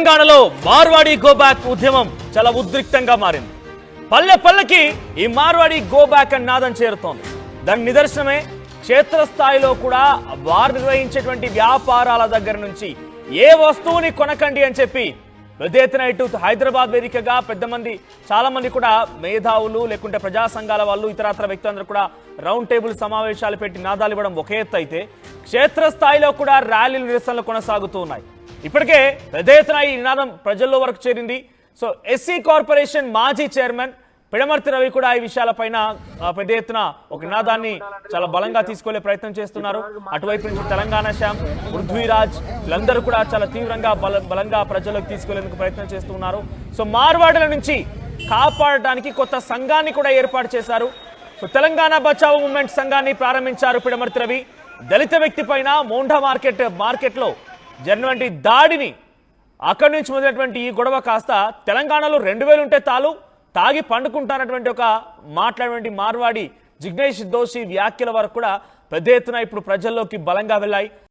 తెలంగాణలో Marwadi go back ఉద్యమం చాలా ఉద్రిక్తంగా మారింది. పల్లె పల్లెకి ఈ మార్వాడి గో బ్యాక్ అని నాదం చేరుతోంది. దాని నిదర్శనమే క్షేత్రస్థాయిలో కూడా వారు నిర్వహించేటువంటి వ్యాపారాల దగ్గర నుంచి ఏ వస్తువుని కొనకండి అని చెప్పి పెద్ద ఎత్తున ఇటు హైదరాబాద్ వేదికగా చాలా మంది కూడా మేధావులు లేకుంటే ప్రజా సంఘాల వాళ్ళు ఇతరత్ర వ్యక్తులందరూ కూడా రౌండ్ టేబుల్ సమావేశాలు పెట్టి నాదాలు ఇవ్వడం ఒక ఎత్తు అయితే క్షేత్రస్థాయిలో కూడా ర్యాలీలు నిరసనలు కొనసాగుతూ ఉన్నాయి. ఇప్పటికే పెద్ద ఎత్తున ఈ నినాదం ప్రజల్లో వరకు చేరింది. సో ఎస్సీ కార్పొరేషన్ మాజీ చైర్మన్ పిడమర్తి రవి కూడా ఈ విషయాలపైన పెద్ద ఎత్తున ఒక నినాదాన్ని చాలా బలంగా తీసుకెళ్లే ప్రయత్నం చేస్తున్నారు. అటువైపు నుంచి తెలంగాణ శ్యామ్, పృథ్వీరాజ్ వీళ్ళందరూ కూడా చాలా తీవ్రంగా బలంగా ప్రజలకు తీసుకెళ్లేందుకు ప్రయత్నం చేస్తున్నారు. సో మార్వాడుల నుంచి కాపాడటానికి కొత్త సంఘాన్ని కూడా ఏర్పాటు చేశారు. సో తెలంగాణ బచావో మూవ్మెంట్ సంఘాన్ని ప్రారంభించారు పిడమర్తి రవి. దళిత వ్యక్తి పైన మోండా మార్కెట్లో జరిగినటువంటి దాడిని అక్కడి నుంచి మొదలైనటువంటి ఈ గొడవ కాస్త తెలంగాణలో 2000 ఉంటే తాగి పండుకుంటానటువంటి ఒక మాట్లాడినటువంటి మార్వాడి జిగ్నేష్ దోషి వ్యాఖ్యల వరకు కూడా పెద్ద ఎత్తున ఇప్పుడు ప్రజల్లోకి బలంగా వెళ్ళాయి.